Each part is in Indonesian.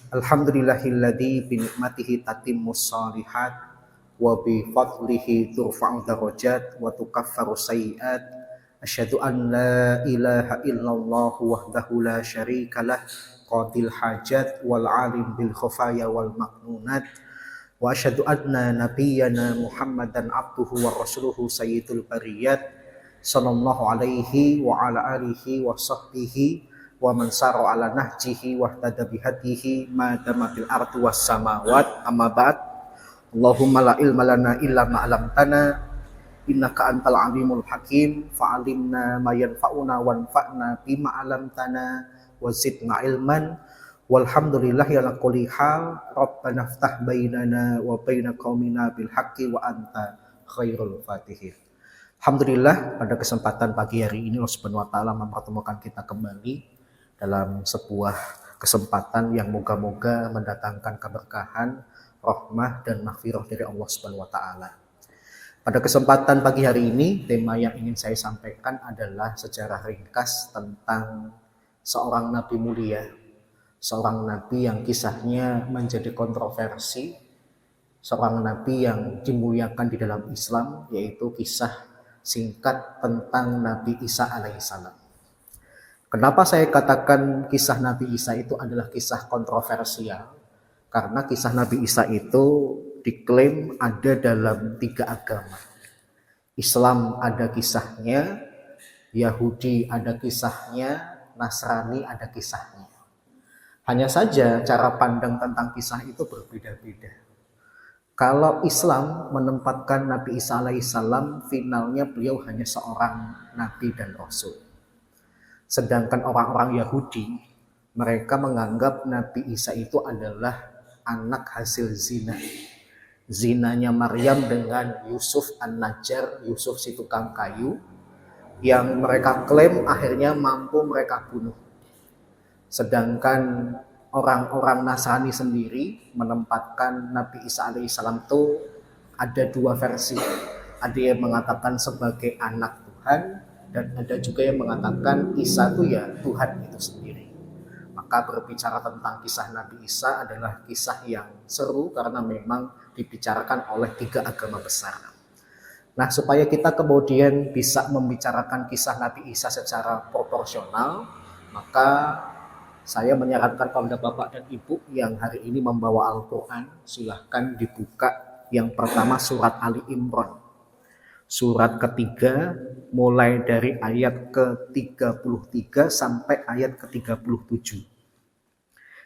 Alhamdulillahilladzi bi ni'matihi tatimmus shalihat wa bi fadlihi turfa'u darajat wa tukaffaru sayyi'at. Asyhadu an la ilaha illallah wahdahu la syarikalah qadil hajat wal alim bil khafaya wal maknunat. Wa asyhadu anna nabiyyana Muhammadan abduhu wa rasuluhu sayyidul bariyat sallallahu alaihi wa ala alihi wa sahbihi wa man sara ala nahjihi wa ihtada bihadihi ma dama bil ardi was samawat. Amma ba'd. Allahumma la ilma lana illa ma 'allamtana innaka antal alimul hakim fa'alimna ma yanfa'una wanfa'na bima 'allamtana wa zidna ilman. Walhamdulillahi ala kulli hal. Rabbana iftah bainana wa baina qaumina bil haqqi wa anta khairul fatihin. Alhamdulillah, pada kesempatan pagi hari ini Allah Subhanahu wa taala mempertemukan kita kembali dalam sebuah kesempatan yang moga-moga mendatangkan keberkahan, rahmah dan maghfirah dari Allah Subhanahu wa taala. Pada kesempatan pagi hari ini, tema yang ingin saya sampaikan adalah sejarah ringkas tentang seorang nabi mulia, seorang nabi yang kisahnya menjadi kontroversi, seorang nabi yang dimuliakan di dalam Islam, yaitu kisah singkat tentang Nabi Isa alaihissalam. Kenapa saya katakan kisah Nabi Isa itu adalah kisah kontroversial? Karena kisah Nabi Isa itu diklaim ada dalam 3 agama. Islam ada kisahnya, Yahudi ada kisahnya, Nasrani ada kisahnya. Hanya saja cara pandang tentang kisah itu berbeda-beda. Kalau Islam menempatkan Nabi Isa alaihissalam, finalnya beliau hanya seorang Nabi dan Rasul. Sedangkan orang-orang Yahudi, mereka menganggap Nabi Isa itu adalah anak hasil zina. Zinanya Maryam dengan Yusuf An-Najjar, Yusuf si tukang kayu, yang mereka klaim akhirnya mampu mereka bunuh. Sedangkan orang-orang Nasrani sendiri menempatkan Nabi Isa alaihissalam itu ada 2 versi. Ada yang mengatakan sebagai anak Tuhan, dan ada juga yang mengatakan Isa itu ya Tuhan itu sendiri. Maka berbicara tentang kisah Nabi Isa adalah kisah yang seru karena memang dibicarakan oleh 3 agama besar. Nah, supaya kita kemudian bisa membicarakan kisah Nabi Isa secara proporsional, maka saya menyarankan kepada Bapak dan Ibu yang hari ini membawa Al-Quran, silahkan dibuka yang pertama surat Ali Imran. Surat ketiga mulai dari ayat ke-33 sampai ayat ke-37.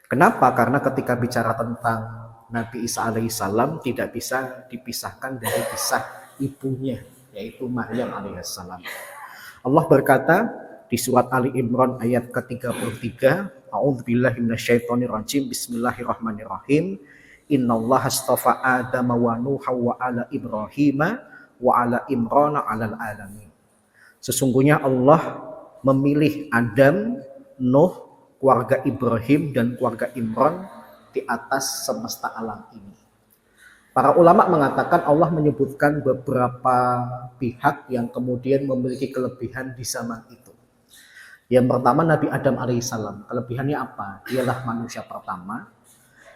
Kenapa? Karena ketika bicara tentang Nabi Isa alaihissalam tidak bisa dipisahkan dari kisah ibunya, yaitu Maryam alaihissalam. Allah berkata di surat Ali Imran ayat ke-33, A'udzubillahi minasyaitonirrajim, Bismillahirrahmanirrahim. Innallaha astafa Adama wa Nuha wa ala Ibrahima wa ala Imrana alal alamin. Sesungguhnya Allah memilih Adam, Nuh, keluarga Ibrahim dan keluarga Imran di atas semesta alam ini. Para ulama mengatakan Allah menyebutkan beberapa pihak yang kemudian memiliki kelebihan di zaman itu. Yang pertama Nabi Adam alaihissalam. Kelebihannya apa? Dialah manusia pertama,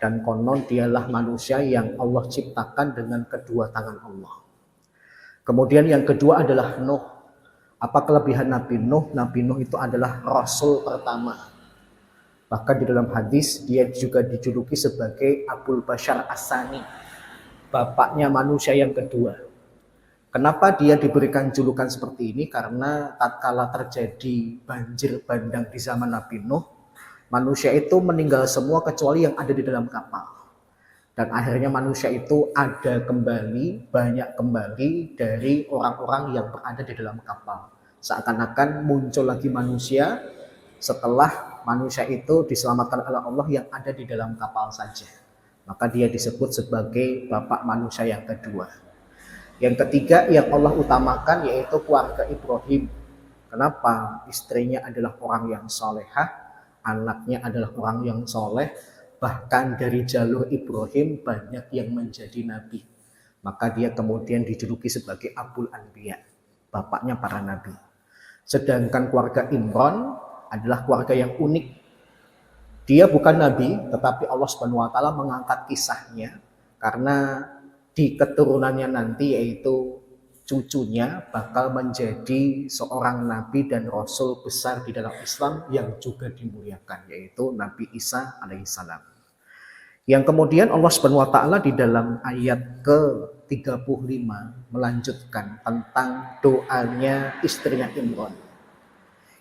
dan konon dialah manusia yang Allah ciptakan dengan kedua tangan Allah. Kemudian yang kedua adalah Nuh. Apa kelebihan Nabi Nuh? Nabi Nuh itu adalah Rasul pertama. Bahkan di dalam hadis dia juga dijuluki sebagai Abul Bashar As-Sani, bapaknya manusia yang kedua. Kenapa dia diberikan julukan seperti ini? Karena tatkala terjadi banjir bandang di zaman Nabi Nuh, manusia itu meninggal semua kecuali yang ada di dalam kapal. Dan akhirnya manusia itu ada kembali, banyak kembali dari orang-orang yang berada di dalam kapal. Seakan-akan muncul lagi manusia setelah manusia itu diselamatkan oleh Allah yang ada di dalam kapal saja. Maka dia disebut sebagai bapak manusia yang kedua. Yang ketiga yang Allah utamakan yaitu keluarga Ibrahim. Kenapa? Istrinya adalah orang yang solehah, anaknya adalah orang yang soleh. Bahkan dari jalur Ibrahim banyak yang menjadi nabi. Maka dia kemudian dijuluki sebagai Abul Anbiya, bapaknya para nabi. Sedangkan keluarga Imran adalah keluarga yang unik. Dia bukan nabi, tetapi Allah Subhanahu wa taala mengangkat kisahnya karena di keturunannya nanti yaitu cucunya bakal menjadi seorang nabi dan rasul besar di dalam Islam yang juga dimuliakan, yaitu Nabi Isa alaihissalam. Yang kemudian Allah Subhanahu wa taala di dalam ayat ke-35 melanjutkan tentang doanya istrinya Imran.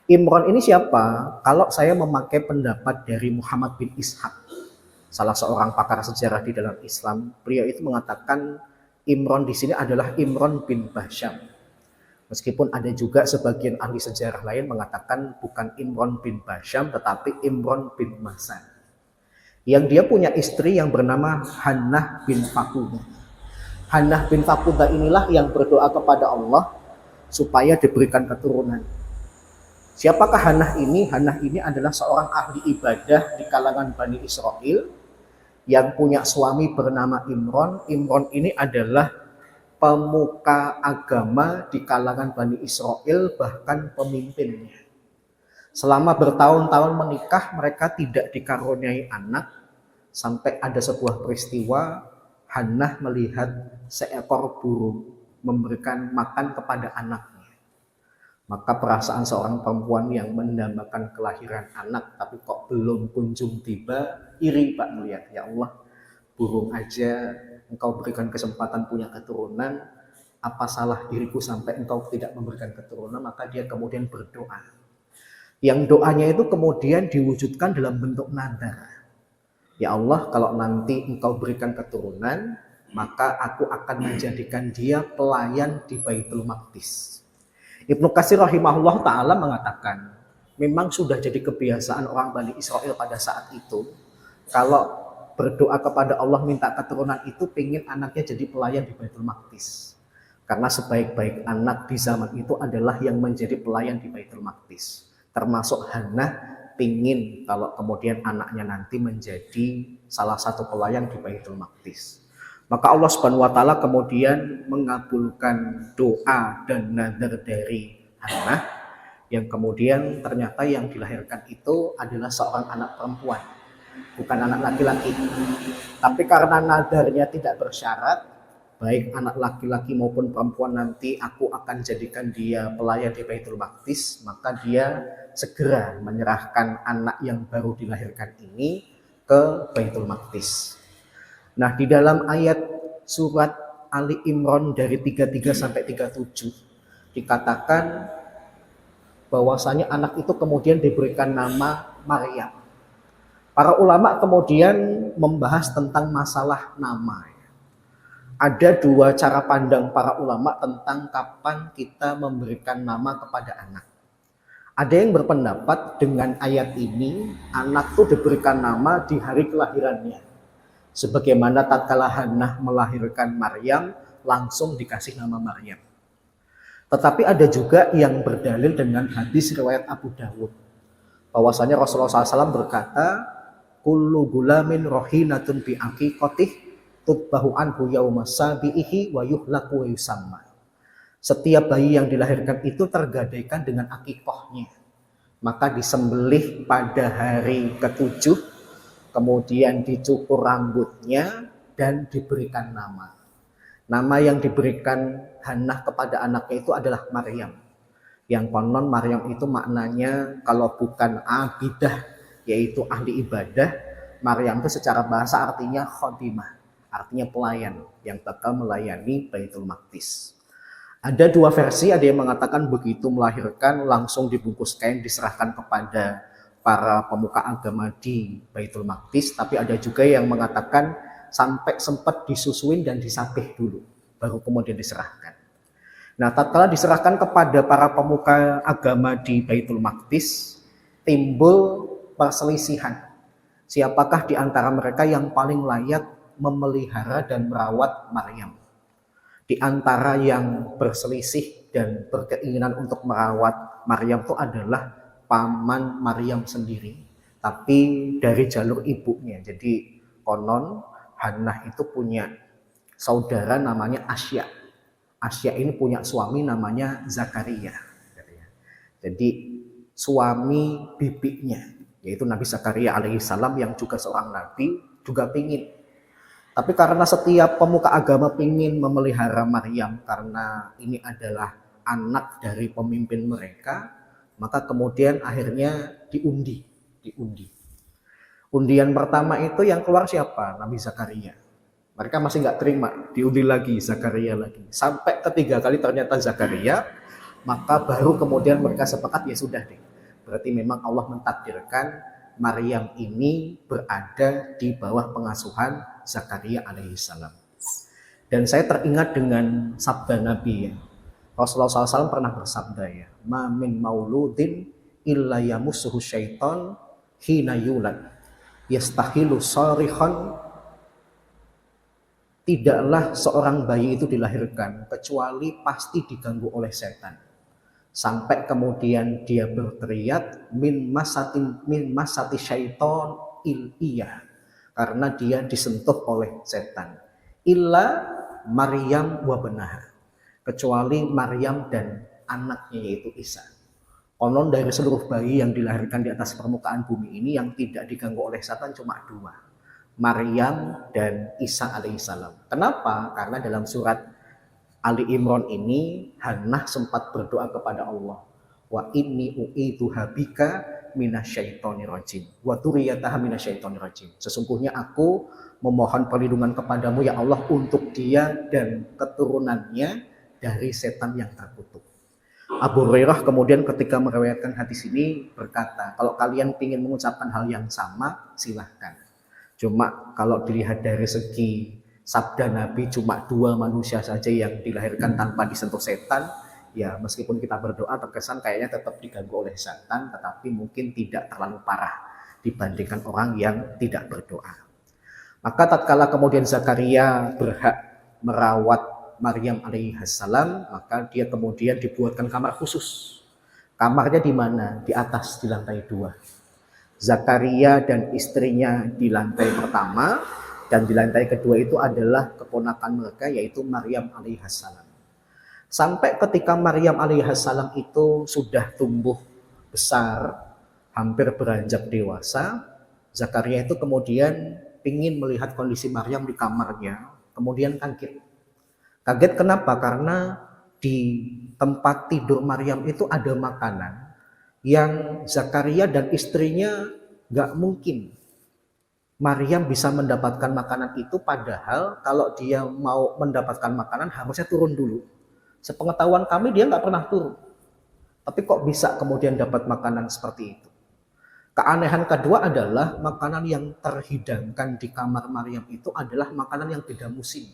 Imran ini siapa? Kalau saya memakai pendapat dari Muhammad bin Ishaq, salah seorang pakar sejarah di dalam Islam, beliau itu mengatakan Imran di sini adalah Imran bin Basham. Meskipun ada juga sebagian ahli sejarah lain mengatakan bukan Imran bin Basham, tetapi Imran bin Masan. Yang dia punya istri yang bernama Hannah bin Fakudah. Hannah bin Fakudah inilah yang berdoa kepada Allah supaya diberikan keturunan. Siapakah Hannah ini? Hannah ini adalah seorang ahli ibadah di kalangan Bani Israel yang punya suami bernama Imran. Imran ini adalah pemuka agama di kalangan Bani Israel, bahkan pemimpinnya. Selama bertahun-tahun menikah, mereka tidak dikaruniai anak, sampai ada sebuah peristiwa Hannah melihat seekor burung memberikan makan kepada anaknya. Maka perasaan seorang perempuan yang mendambakan kelahiran anak tapi kok belum kunjung tiba, iri Pak melihat, ya Allah, burung aja engkau berikan kesempatan punya keturunan, apa salah diriku sampai engkau tidak memberikan keturunan? Maka dia kemudian berdoa. Yang doanya itu kemudian diwujudkan dalam bentuk nadar. Ya Allah, kalau nanti engkau berikan keturunan, maka aku akan menjadikan dia pelayan di Baitul Maqdis. Ibnu Katsir rahimahullah ta'ala mengatakan, memang sudah jadi kebiasaan orang Bani Israel pada saat itu, kalau berdoa kepada Allah minta keturunan itu pengen anaknya jadi pelayan di Baitul Maqdis. Karena sebaik-baik anak di zaman itu adalah yang menjadi pelayan di Baitul Maqdis. Termasuk Hannah pingin kalau kemudian anaknya nanti menjadi salah satu pelayan di Baitul Maqdis. Maka Allah Subhanahu wa taala kemudian mengabulkan doa dan nadar dari Hannah, yang kemudian ternyata yang dilahirkan itu adalah seorang anak perempuan, bukan anak laki-laki. Tapi karena nadarnya tidak bersyarat, baik anak laki-laki maupun perempuan nanti aku akan jadikan dia pelayan di Baitul Maqdis, maka dia segera menyerahkan anak yang baru dilahirkan ini ke Baitul Maqdis. Nah, di dalam ayat surat Ali Imran dari 33 sampai 37 dikatakan bahwasanya anak itu kemudian diberikan nama Maryam. Para ulama kemudian membahas tentang masalah nama. Ada dua cara pandang para ulama tentang kapan kita memberikan nama kepada anak. Ada yang berpendapat dengan ayat ini anak itu diberikan nama di hari kelahirannya. Sebagaimana tatkala Hannah melahirkan Maryam, langsung dikasih nama Maryam. Tetapi ada juga yang berdalil dengan hadis riwayat Abu Dawud, bahwasanya Rasulullah SAW berkata, kullu gulamin rohinatun bi aqiqatih tutbahu anhu yauma sabihi wa yuhlaku wa yusamma. Setiap bayi yang dilahirkan itu tergadaikan dengan akikohnya, maka disembelih pada hari ketujuh, kemudian dicukur rambutnya dan diberikan nama. Nama yang diberikan Hannah kepada anaknya itu adalah Maryam. Yang konon Maryam itu maknanya kalau bukan abidah, yaitu ahli ibadah, Maryam itu secara bahasa artinya khotimah, artinya pelayan yang bakal melayani Baitul Maqdis. Ada dua versi, ada yang mengatakan begitu melahirkan langsung dibungkus kain diserahkan kepada para pemuka agama di Baitul Maqdis, tapi ada juga yang mengatakan sampai sempat disusuin dan disapih dulu, baru kemudian diserahkan. Nah, tatkala diserahkan kepada para pemuka agama di Baitul Maqdis, timbul perselisihan. Siapakah di antara mereka yang paling layak memelihara dan merawat Maryam? Di antara yang berselisih dan berkeinginan untuk merawat Maryam itu adalah paman Maryam sendiri, tapi dari jalur ibunya. Jadi konon Hannah itu punya saudara namanya Asya. Asya ini punya suami namanya Zakaria. Jadi suami bibinya yaitu Nabi Zakaria alaihissalam yang juga seorang nabi juga pingin. Tapi karena setiap pemuka agama pingin memelihara Maryam karena ini adalah anak dari pemimpin mereka, maka kemudian akhirnya diundi. Undian pertama itu yang keluar siapa? Nabi Zakaria. Mereka masih nggak terima, diundi lagi, Zakaria lagi. Sampai ketiga kali ternyata Zakaria, maka baru kemudian mereka sepakat, ya sudah deh. Berarti memang Allah mentakdirkan Maryam ini berada di bawah pengasuhan Zakaria alaihissalam. Dan saya teringat dengan sabda Nabi ya. Rasulullah SAW pernah bersabda ya, ma min mauludin illa yamussuhu syaiton hina yulad yastahilu sarihan. Tidaklah seorang bayi itu dilahirkan kecuali pasti diganggu oleh setan. Sampai kemudian dia berteriak min masati syaiton iliyah, karena dia disentuh oleh setan. Illa Maryam wa benaha, kecuali Maryam dan anaknya yaitu Isa. Konon dari seluruh bayi yang dilahirkan di atas permukaan bumi ini yang tidak diganggu oleh setan cuma dua, Maryam dan Isa alaihissalam. Kenapa? Karena dalam surat Ali Imran ini Hannah sempat berdoa kepada Allah, wa inni u'idzuha bika minasyaitonir rajim wa dzurriyyataha minasyaitonir rajim. Sesungguhnya aku memohon perlindungan kepadamu ya Allah untuk dia dan keturunannya dari setan yang terkutuk. Abu Hurairah kemudian ketika meriwayatkan hadis ini berkata, kalau kalian ingin mengucapkan hal yang sama silahkan. Cuma kalau dilihat dari segi sabda Nabi cuma dua manusia saja yang dilahirkan tanpa disentuh setan, ya meskipun kita berdoa terkesan kayaknya tetap diganggu oleh setan, tetapi mungkin tidak terlalu parah dibandingkan orang yang tidak berdoa. Maka tatkala kemudian Zakaria berhak merawat Maryam alaihissalam, maka dia kemudian dibuatkan kamar khusus. Kamarnya di mana? Di atas, di lantai 2. Zakaria dan istrinya di lantai pertama, dan di lantai kedua itu adalah keponakan mereka yaitu Maryam alaihissalam. Sampai ketika Maryam alaihissalam itu sudah tumbuh besar, hampir beranjak dewasa, Zakaria itu kemudian ingin melihat kondisi Maryam di kamarnya, kemudian kaget. Kaget kenapa? Karena di tempat tidur Maryam itu ada makanan yang Zakaria dan istrinya gak mungkin Maryam bisa mendapatkan makanan itu, padahal kalau dia mau mendapatkan makanan harusnya turun dulu. Sepengetahuan kami dia nggak pernah turun. Tapi kok bisa kemudian dapat makanan seperti itu? Keanehan kedua adalah makanan yang terhidangkan di kamar Maryam itu adalah makanan yang beda musim.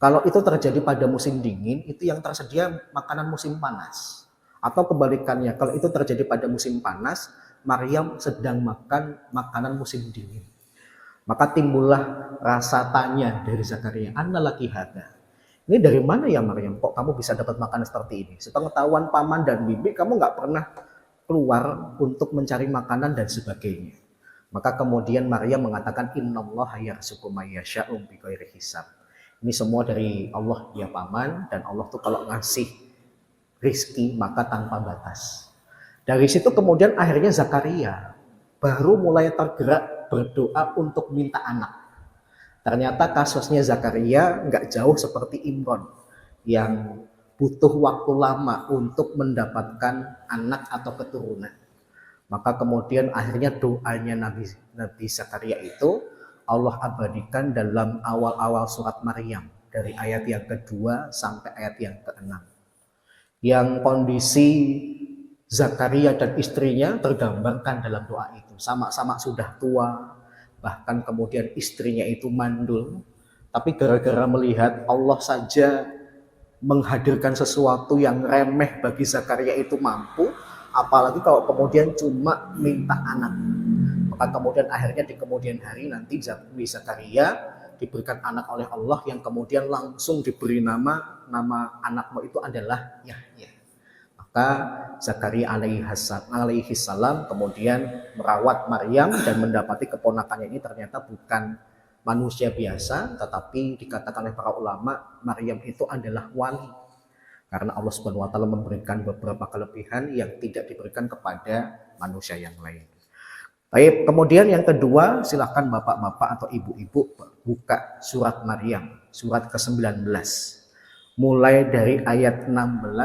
Kalau itu terjadi pada musim dingin, itu yang tersedia makanan musim panas. Atau kebalikannya, kalau itu terjadi pada musim panas, Maryam sedang makan makanan musim dingin. Maka timbullah rasa tanya dari Zakaria, anna laki hada. Ini dari mana ya Maryam? Kok kamu bisa dapat makanan seperti ini? Sepengetahuan paman dan bibi, kamu nggak pernah keluar untuk mencari makanan dan sebagainya. Maka kemudian Maryam mengatakan, innallaha yarzuqu may yasha'u bighairi hisab. Ini semua dari Allah ya paman, dan Allah tuh kalau ngasih rizki maka tanpa batas. Dari situ kemudian akhirnya Zakaria baru mulai tergerak berdoa untuk minta anak. Ternyata kasusnya Zakaria nggak jauh seperti Imran yang butuh waktu lama untuk mendapatkan anak atau keturunan. Maka kemudian akhirnya doanya Nabi Zakaria itu Allah abadikan dalam awal-awal surat Maryam dari ayat yang kedua sampai ayat yang ke-6. Yang kondisi Zakaria dan istrinya tergambarkan dalam doa itu. Sama-sama sudah tua, bahkan kemudian istrinya itu mandul. Tapi gara-gara melihat Allah saja menghadirkan sesuatu yang remeh bagi Zakaria itu mampu, apalagi kalau kemudian cuma minta anak. Maka kemudian akhirnya di kemudian hari nanti Zakaria diberikan anak oleh Allah yang kemudian langsung diberi nama anakmu itu adalah Yahya. Maka Zakaria alaihissalam kemudian merawat Maryam dan mendapati keponakannya ini ternyata bukan manusia biasa, tetapi dikatakan oleh para ulama Maryam itu adalah wali. Karena Allah Subhanahu wa taala memberikan beberapa kelebihan yang tidak diberikan kepada manusia yang lain. Baik, kemudian yang kedua, silahkan bapak-bapak atau ibu-ibu buka surat Maryam, surat ke-19. Mulai dari ayat 16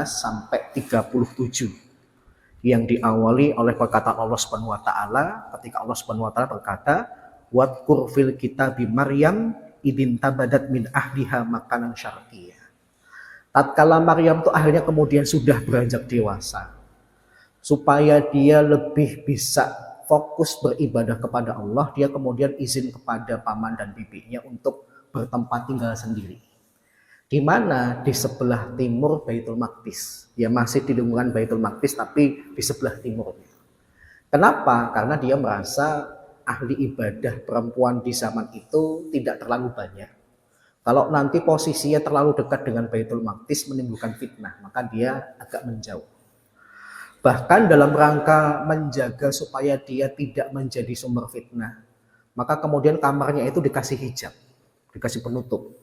sampai 37 yang diawali oleh perkataan Allah Subhanahu wa taala ketika Allah Subhanahu wa taala berkata, "Wadkur fil kitabi Maryam idin tabadat min ahliha makanan syarqiyah." Tatkala Maryam itu akhirnya kemudian sudah beranjak dewasa, supaya dia lebih bisa fokus beribadah kepada Allah, dia kemudian izin kepada paman dan bibinya untuk bertempat tinggal sendiri. Di mana? Di sebelah timur Baitul Maqdis. Ya masih di lingkungan Baitul Maqdis tapi di sebelah timurnya. Kenapa? Karena dia merasa ahli ibadah perempuan di zaman itu tidak terlalu banyak. Kalau nanti posisinya terlalu dekat dengan Baitul Maqdis menimbulkan fitnah, maka dia agak menjauh. Bahkan dalam rangka menjaga supaya dia tidak menjadi sumber fitnah, maka kemudian kamarnya itu dikasih hijab, dikasih penutup.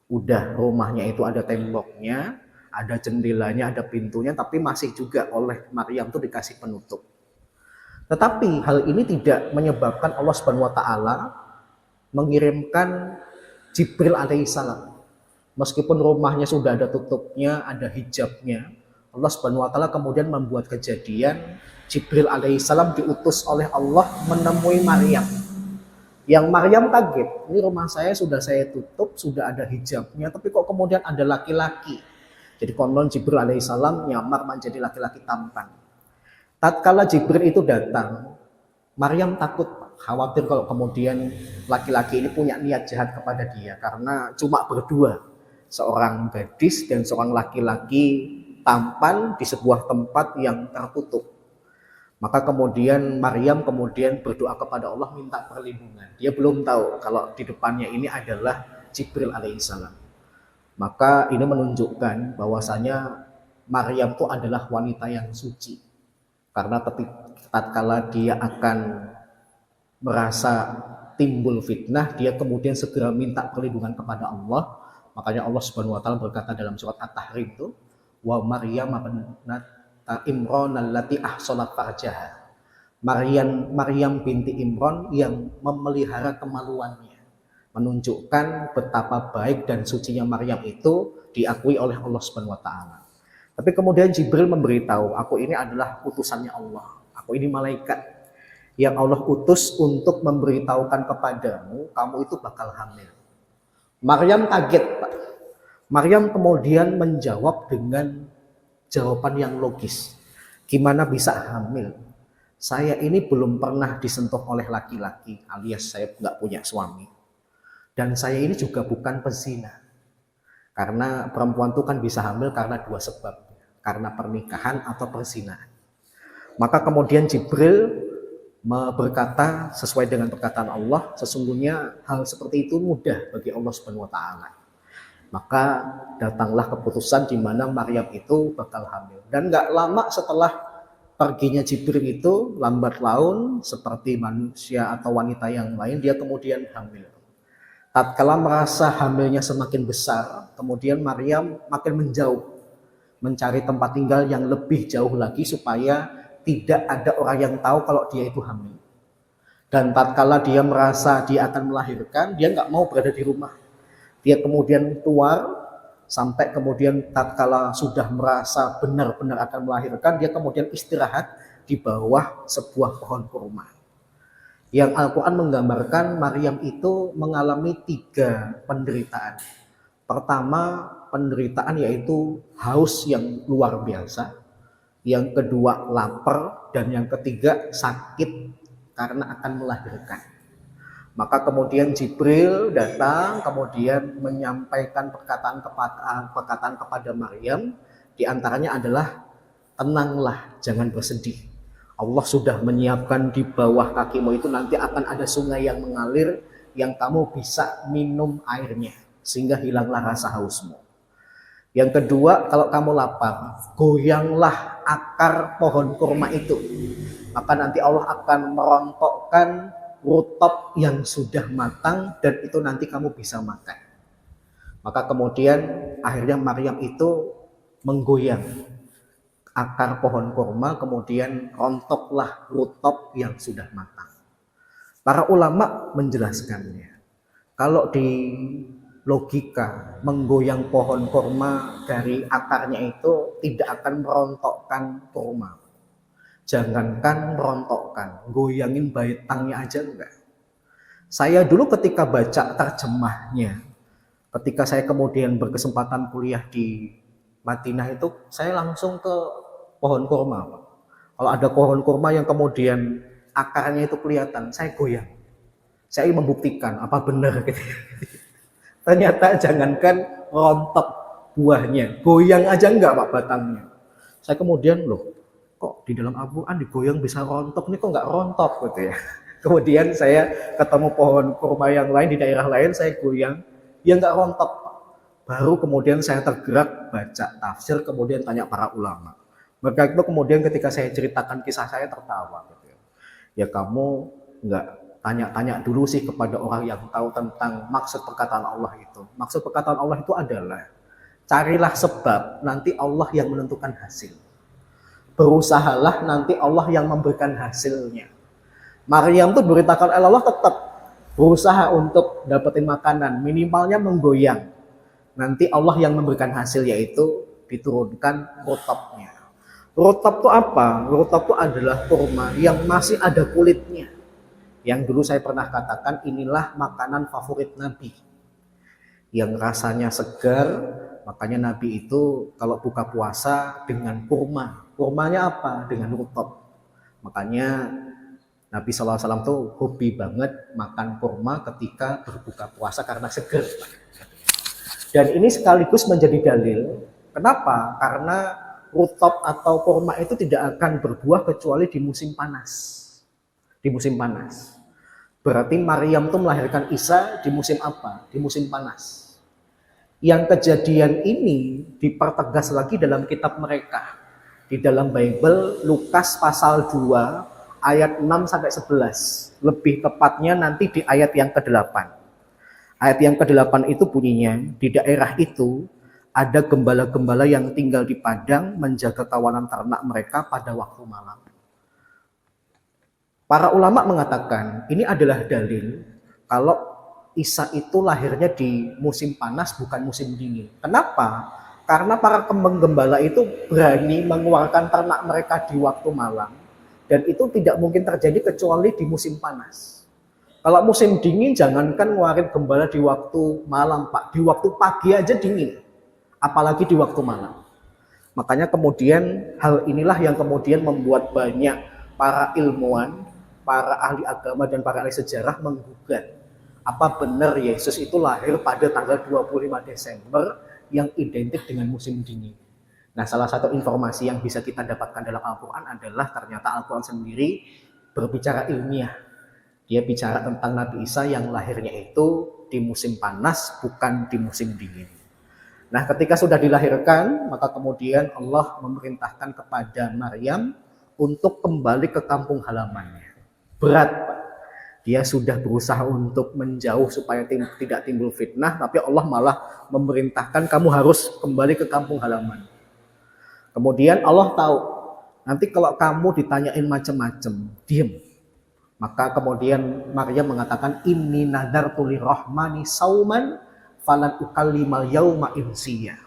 Udah rumahnya itu ada temboknya, ada jendelanya, ada pintunya, tapi masih juga oleh Maryam itu dikasih penutup. Tetapi hal ini tidak menyebabkan Allah Subhanahu wa taala mengirimkan Jibril alaihissalam. Meskipun rumahnya sudah ada tutupnya, ada hijabnya, Allah Subhanahu wa taala kemudian membuat kejadian Jibril alaihissalam diutus oleh Allah menemui Maryam. Yang Maryam kaget, ini rumah saya sudah saya tutup, sudah ada hijabnya, tapi kok kemudian ada laki-laki. Jadi konon Jibril alaihissalam nyamar menjadi laki-laki tampan. Tatkala Jibril itu datang, Maryam takut, khawatir kalau kemudian laki-laki ini punya niat jahat kepada dia, karena cuma berdua, seorang gadis dan seorang laki-laki tampan di sebuah tempat yang tertutup. Maka kemudian Maryam kemudian berdoa kepada Allah minta perlindungan. Dia belum tahu kalau di depannya ini adalah Jibril alaihissalam. Maka ini menunjukkan bahwasanya Maryam itu adalah wanita yang suci. Karena tatkala dia akan merasa timbul fitnah, dia kemudian segera minta perlindungan kepada Allah. Makanya Allah Subhanahu wa taala berkata dalam surat At-Tahrim itu, wa Maryam ibnat Imran allati ahsanat farjaha. Maryam binti Imran yang memelihara kemaluannya, menunjukkan betapa baik dan sucinya Maryam itu diakui oleh Allah Subhanahu wa taala. Tapi kemudian Jibril memberitahu, aku ini adalah utusannya Allah. Aku ini malaikat yang Allah utus untuk memberitahukan kepadamu, kamu itu bakal hamil. Maryam kaget, Pak. Maryam kemudian menjawab dengan jawaban yang logis. Gimana bisa hamil? Saya ini belum pernah disentuh oleh laki-laki, alias saya nggak punya suami. Dan saya ini juga bukan pezina. Karena perempuan itu kan bisa hamil karena dua sebab. Karena pernikahan atau perzinahan. Maka kemudian Jibril berkata sesuai dengan perkataan Allah, sesungguhnya hal seperti itu mudah bagi Allah Subhanahu wa taala. Maka datanglah keputusan di mana Maryam itu bakal hamil. Dan gak lama setelah perginya Jibril itu, lambat laun seperti manusia atau wanita yang lain, dia kemudian hamil. Tatkala merasa hamilnya semakin besar, kemudian Maryam makin menjauh, mencari tempat tinggal yang lebih jauh lagi supaya tidak ada orang yang tahu kalau dia itu hamil. Dan tatkala dia merasa dia akan melahirkan, dia gak mau berada di rumah. Dia kemudian keluar sampai kemudian tatkala sudah merasa benar-benar akan melahirkan, dia kemudian istirahat di bawah sebuah pohon kurma. Yang Al-Quran menggambarkan Maryam itu mengalami 3 penderitaan. Pertama, penderitaan yaitu haus yang luar biasa. Yang kedua, lapar. Dan yang ketiga, sakit karena akan melahirkan. Maka kemudian Jibril datang, kemudian menyampaikan perkataan kepada Maryam. Di antaranya adalah, tenanglah, jangan bersedih. Allah sudah menyiapkan di bawah kakimu itu nanti akan ada sungai yang mengalir, yang kamu bisa minum airnya, sehingga hilanglah rasa hausmu. Yang kedua, kalau kamu lapar, goyanglah akar pohon kurma itu. Maka nanti Allah akan merontokkan rutop yang sudah matang dan itu nanti kamu bisa makan. Maka kemudian akhirnya Maryam itu menggoyang akar pohon kurma, kemudian rontoklah rutop yang sudah matang. Para ulama menjelaskannya. Kalau di logika menggoyang pohon kurma dari akarnya itu tidak akan merontokkan kurma. Jangankan merontokkan, goyangin batangnya aja enggak. Saya dulu ketika baca terjemahnya, ketika saya kemudian berkesempatan kuliah di Madinah itu, saya langsung ke pohon kurma. Kalau ada pohon kurma yang kemudian akarnya itu kelihatan, saya goyang. Saya ingin membuktikan apa benar gitu. Ternyata jangankan rontok buahnya, goyang aja enggak Pak batangnya. Saya kemudian kok di dalam Al-Quran digoyang bisa rontok, ini kok enggak rontok gitu ya. Kemudian saya ketemu pohon kurma yang lain di daerah lain, saya goyang, ya enggak rontok Pak. Baru kemudian saya tergerak baca tafsir, kemudian tanya para ulama. Maka itu kemudian ketika saya ceritakan kisah saya tertawa gitu ya. Ya kamu enggak tanya-tanya dulu sih kepada orang yang tahu tentang maksud perkataan Allah itu. Maksud perkataan Allah itu adalah carilah sebab, nanti Allah yang menentukan hasil. Berusahalah, nanti Allah yang memberikan hasilnya. Maryam tuh diberitakan oleh Allah tetap berusaha untuk dapetin makanan, minimalnya menggoyang. Nanti Allah yang memberikan hasil, yaitu diturunkan rutobnya. Rutab itu apa? Rutab itu adalah kurma yang masih ada kulitnya. Yang dulu saya pernah katakan, inilah makanan favorit Nabi. Yang rasanya segar, makanya Nabi itu kalau buka puasa dengan kurma. Kurmanya apa? Dengan rutab. Makanya Nabi SAW tuh hobi banget makan kurma ketika berbuka puasa karena segar. Dan ini sekaligus menjadi dalil. Kenapa? Karena rutab atau kurma itu tidak akan berbuah kecuali di musim panas. Di musim panas. Berarti Maryam tuh melahirkan Isa di musim apa? Di musim panas. Yang kejadian ini dipertegas lagi dalam kitab mereka. Di dalam Bible, Lukas pasal 2 ayat 6 sampai 11. Lebih tepatnya nanti di ayat yang ke-8. Ayat yang ke-8 itu bunyinya, di daerah itu ada gembala-gembala yang tinggal di padang menjaga kawanan ternak mereka pada waktu malam. Para ulama mengatakan ini adalah dalil kalau Isa itu lahirnya di musim panas bukan musim dingin. Kenapa? Karena para penggembala itu berani mengeluarkan ternak mereka di waktu malam. Dan itu tidak mungkin terjadi kecuali di musim panas. Kalau musim dingin jangankan ngeluarin gembala di waktu malam Pak. Di waktu pagi aja dingin. Apalagi di waktu malam. Makanya kemudian hal inilah yang kemudian membuat banyak para ilmuwan, para ahli agama dan para ahli sejarah menggugat. Apa benar Yesus itu lahir pada tanggal 25 Desember yang identik dengan musim dingin. Nah, salah satu informasi yang bisa kita dapatkan dalam Al-Quran adalah ternyata Al-Quran sendiri berbicara ilmiah. Dia bicara tentang Nabi Isa yang lahirnya itu di musim panas, bukan di musim dingin. Nah, ketika sudah dilahirkan, maka kemudian Allah memerintahkan kepada Maryam untuk kembali ke kampung halamannya. Berat, Pak. Dia sudah berusaha untuk menjauh supaya tidak timbul fitnah, tapi Allah malah memerintahkan kamu harus kembali ke kampung halaman. Kemudian Allah tahu, nanti kalau kamu ditanyain macam-macam, diam. Maka kemudian Maryam mengatakan, inni nadartu lirrahmani sauman falan ukallimal yauma insiya.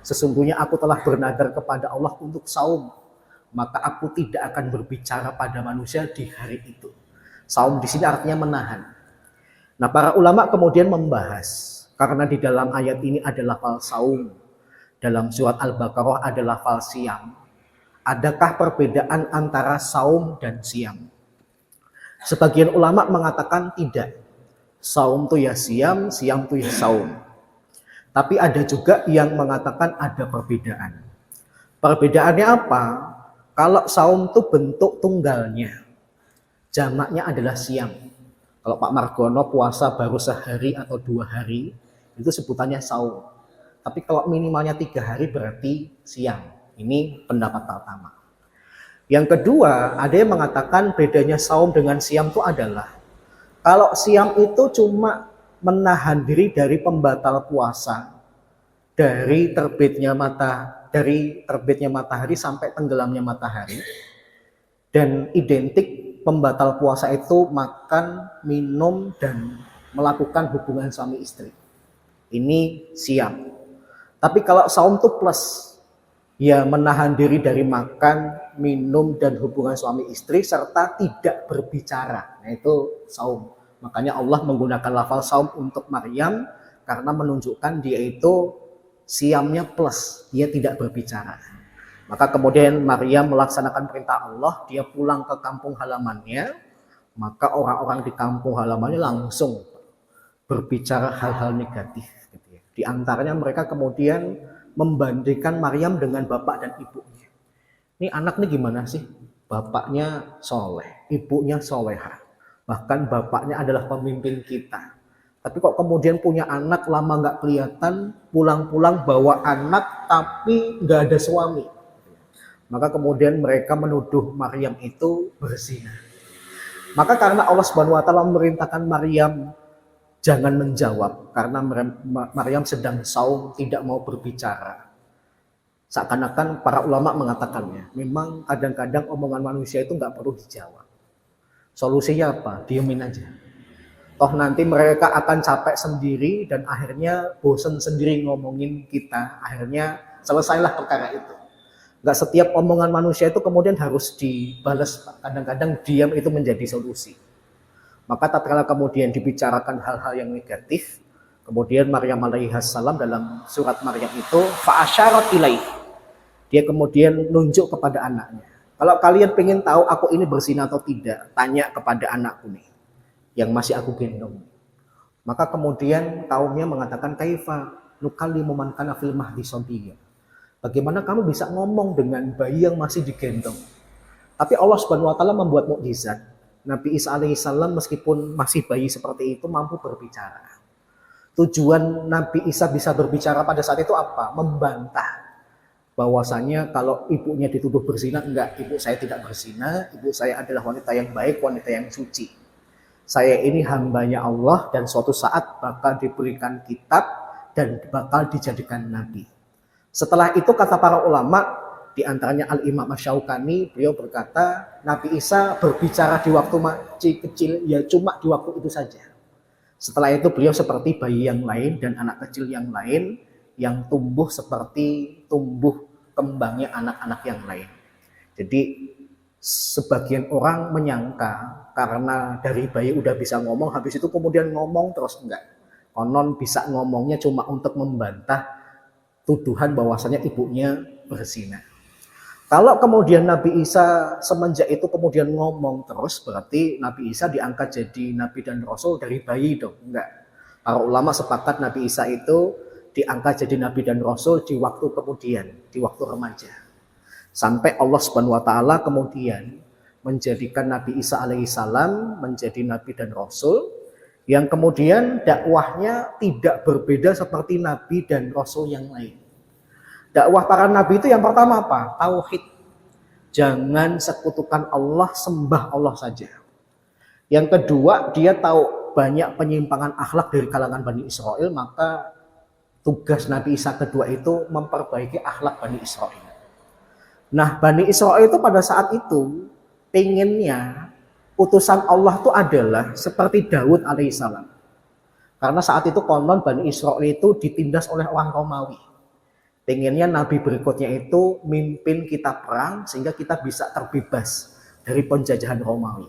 Sesungguhnya aku telah bernadar kepada Allah untuk saum, maka aku tidak akan berbicara pada manusia di hari itu. Saum di sini artinya menahan. Nah, para ulama kemudian membahas, karena di dalam ayat ini ada lafal saum, dalam surat Al-Baqarah ada lafal siam. Adakah perbedaan antara saum dan siam? Sebagian ulama mengatakan tidak. Saum itu ya siam, siam itu ya saum. Tapi ada juga yang mengatakan ada perbedaan. Perbedaannya apa? Kalau saum itu bentuk tunggalnya. Jamaknya adalah siam. Kalau Pak Margono puasa baru sehari atau 2 hari, itu sebutannya saum. Tapi kalau minimalnya 3 hari berarti siam. Ini pendapat pertama. Yang kedua, ada yang mengatakan bedanya saum dengan siam itu adalah, kalau siam itu cuma menahan diri dari pembatal puasa, dari terbitnya matahari sampai tenggelamnya matahari, dan identik pembatal puasa itu makan, minum, dan melakukan hubungan suami istri. Ini siam. Tapi kalau saum itu plus, ya menahan diri dari makan, minum, dan hubungan suami istri serta tidak berbicara. Nah itu saum. Makanya Allah menggunakan lafal saum untuk Maryam karena menunjukkan dia itu siamnya plus, dia tidak berbicara. Maka kemudian Maryam melaksanakan perintah Allah, dia pulang ke kampung halamannya, maka orang-orang di kampung halamannya langsung berbicara hal-hal negatif. Gitu ya. Di antaranya mereka kemudian membandingkan Maryam dengan bapak dan ibunya. Ini anak nih gimana sih? Bapaknya soleh, ibunya soleha. Bahkan bapaknya adalah pemimpin kita. Tapi kok kemudian punya anak lama nggak kelihatan, pulang-pulang bawa anak tapi nggak ada suami. Maka kemudian mereka menuduh Maryam itu berzina. Maka karena Allah Subhanahu wa taala memerintahkan Maryam jangan menjawab karena Maryam sedang saum, tidak mau berbicara. Seakan-akan para ulama mengatakannya, memang kadang-kadang omongan manusia itu nggak perlu dijawab. Solusinya apa? Diemin aja. Toh nanti mereka akan capek sendiri dan akhirnya bosen sendiri ngomongin kita. Akhirnya selesailah perkara itu. Nggak setiap omongan manusia itu kemudian harus dibalas. Kadang-kadang diam itu menjadi solusi. Maka tatkala kemudian dibicarakan hal-hal yang negatif, kemudian Maryam alaihissalam dalam surat Maryam itu fa'asyarat ilaih. Dia kemudian nunjuk kepada anaknya. Kalau kalian pengen tahu aku ini berzina atau tidak, tanya kepada anakku nih yang masih aku gendong. Maka kemudian kaumnya mengatakan kaifa nukallimu man kana fil mahdi sabiyya. Bagaimana kamu bisa ngomong dengan bayi yang masih digendong? Tapi Allah Subhanahu wa taala membuat mukjizat. Nabi Isa alaihissalam meskipun masih bayi seperti itu mampu berbicara. Tujuan Nabi Isa bisa berbicara pada saat itu apa? Membantah bahwasanya kalau ibunya dituduh berzina, enggak, ibu saya tidak berzina, ibu saya adalah wanita yang baik, wanita yang suci. Saya ini hambanya Allah dan suatu saat bakal diberikan kitab dan bakal dijadikan nabi. Setelah itu kata para ulama, di antaranya Al-Imam Asy-Syaukani, beliau berkata, Nabi Isa berbicara di waktu masih kecil, ya cuma di waktu itu saja. Setelah itu beliau seperti bayi yang lain dan anak kecil yang lain, yang tumbuh seperti tumbuh kembangnya anak-anak yang lain. Jadi sebagian orang menyangka karena dari bayi udah bisa ngomong, habis itu kemudian ngomong terus, enggak. Konon bisa ngomongnya cuma untuk membantah tuduhan bahwasanya ibunya berzina. Kalau kemudian Nabi Isa semenjak itu kemudian ngomong terus, berarti Nabi Isa diangkat jadi Nabi dan Rasul dari bayi dong? Enggak. Para ulama sepakat Nabi Isa itu diangkat jadi Nabi dan Rasul di waktu kemudian, di waktu remaja. Sampai Allah Subhanahu wa taala kemudian menjadikan Nabi Isa alaihissalam menjadi Nabi dan Rasul, yang kemudian dakwahnya tidak berbeda seperti Nabi dan Rasul yang lain. Dakwah para Nabi itu yang pertama apa? Tauhid. Jangan sekutukan Allah, sembah Allah saja. Yang kedua, dia tahu banyak penyimpangan akhlak dari kalangan Bani Israel, maka tugas Nabi Isa kedua itu memperbaiki akhlak Bani Israel. Nah, Bani Israel itu pada saat itu pengennya utusan Allah itu adalah seperti Daud alaihissalam. Karena saat itu konon Bani Israel itu ditindas oleh orang Romawi. Pengennya Nabi berikutnya itu mimpin kita perang sehingga kita bisa terbebas dari penjajahan Romawi.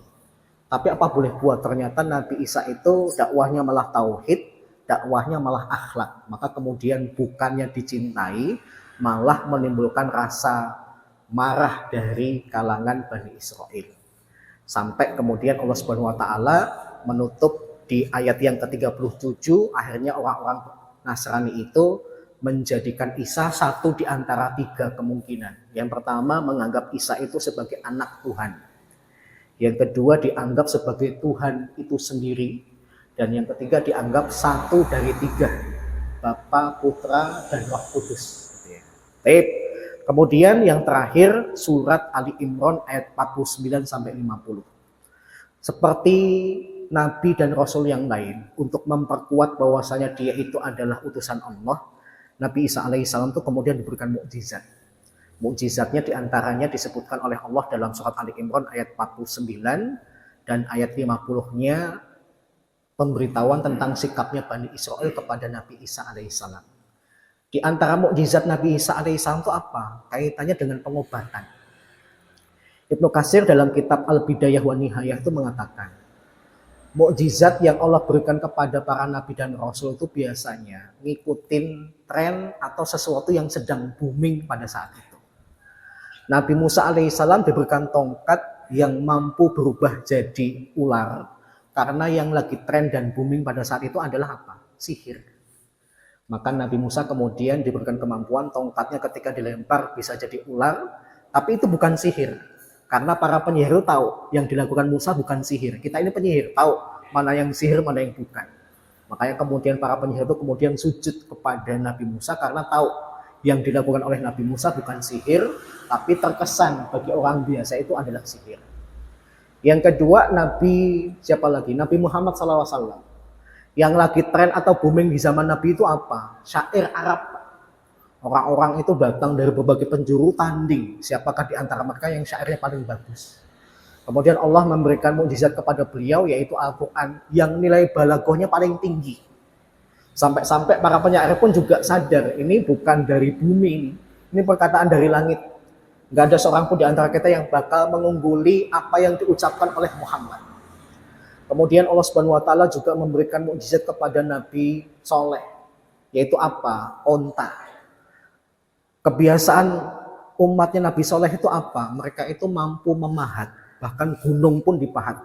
Tapi apa boleh buat, ternyata Nabi Isa itu dakwahnya malah tauhid, dakwahnya malah akhlak. Maka kemudian bukannya dicintai, malah menimbulkan rasa marah dari kalangan Bani Israel. Sampai kemudian Allah Subhanahu wa taala menutup di ayat yang ke-37, akhirnya orang-orang Nasrani itu menjadikan Isa satu di antara tiga kemungkinan. Yang pertama menganggap Isa itu sebagai anak Tuhan. Yang kedua dianggap sebagai Tuhan itu sendiri. Dan yang ketiga dianggap satu dari tiga, Bapa, Putra, dan Roh Kudus. Kemudian yang terakhir surat Ali Imran ayat 49-50. Seperti Nabi dan Rasul yang lain, untuk memperkuat bahwasanya dia itu adalah utusan Allah, Nabi Isa alaihissalam itu kemudian diberikan mukjizat. Mukjizatnya diantaranya disebutkan oleh Allah dalam surat Ali Imran ayat 49 dan ayat 50-nya pemberitahuan tentang sikapnya Bani Israel kepada Nabi Isa alaihissalam. Di antara mukjizat Nabi Isa alaihissalam itu apa? Kaitannya dengan pengobatan. Ibnu Katsir dalam kitab Al-Bidayah wa Nihayah itu mengatakan, mukjizat yang Allah berikan kepada para nabi dan rasul itu biasanya ngikutin tren atau sesuatu yang sedang booming pada saat itu. Nabi Musa alaihissalam diberikan tongkat yang mampu berubah jadi ular. Karena yang lagi tren dan booming pada saat itu adalah apa? Sihir. Maka Nabi Musa kemudian diberikan kemampuan tongkatnya ketika dilempar bisa jadi ular. Tapi itu bukan sihir. Karena para penyihir tahu yang dilakukan Musa bukan sihir. Kita ini penyihir, tahu mana yang sihir, mana yang bukan. Makanya kemudian para penyihir itu kemudian sujud kepada Nabi Musa karena tahu yang dilakukan oleh Nabi Musa bukan sihir, tapi terkesan bagi orang biasa itu adalah sihir. Yang kedua, Nabi siapa lagi? Nabi Muhammad SAW. Yang lagi tren atau booming di zaman Nabi itu apa? Syair Arab. Orang-orang itu datang dari berbagai penjuru tanding. Siapakah di antara mereka yang syairnya paling bagus? Kemudian Allah memberikan mukjizat kepada beliau yaitu Al-Quran yang nilai balaghahnya paling tinggi. Sampai-sampai para penyair pun juga sadar ini bukan dari bumi ini. Ini perkataan dari langit. Gak ada seorang pun di antara kita yang bakal mengungguli apa yang diucapkan oleh Muhammad. Kemudian Allah Subhanahu wa taala juga memberikan mukjizat kepada Nabi Soleh. Yaitu apa? Onta. Kebiasaan umatnya Nabi Soleh itu apa? Mereka itu mampu memahat. Bahkan gunung pun dipahat.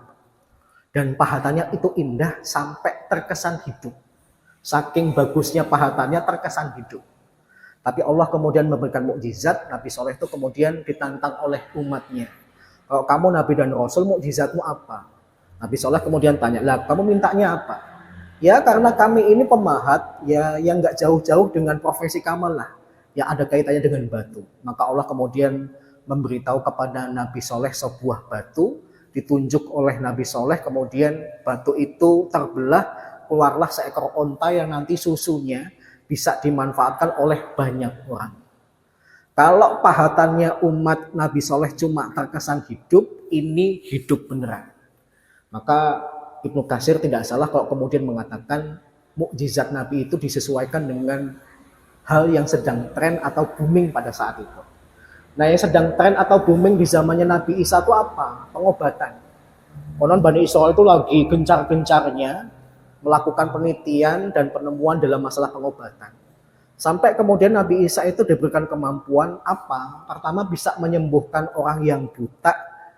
Dan pahatannya itu indah sampai terkesan hidup. Saking bagusnya pahatannya terkesan hidup. Tapi Allah kemudian memberikan mukjizat. Nabi Soleh itu kemudian ditantang oleh umatnya. Kalau kamu Nabi dan Rasul, mukjizatmu apa? Nabi Soleh kemudian tanya, lah kamu mintanya apa? Ya karena kami ini pemahat, ya yang gak jauh-jauh dengan profesi kamu lah. Yang ada kaitannya dengan batu. Maka Allah kemudian memberitahu kepada Nabi Soleh sebuah batu. Ditunjuk oleh Nabi Soleh, kemudian batu itu terbelah, keluarlah seekor onta yang nanti susunya bisa dimanfaatkan oleh banyak orang. Kalau pahatannya umat Nabi Soleh cuma terkesan hidup, ini hidup beneran. Maka Ibnu Katsir tidak salah kalau kemudian mengatakan mukjizat Nabi itu disesuaikan dengan hal yang sedang tren atau booming pada saat itu. Nah yang sedang tren atau booming di zamannya Nabi Isa itu apa? Pengobatan. Konon Bani Israel itu lagi gencar-gencarnya melakukan penelitian dan penemuan dalam masalah pengobatan. Sampai kemudian Nabi Isa itu diberikan kemampuan apa? Pertama bisa menyembuhkan orang yang buta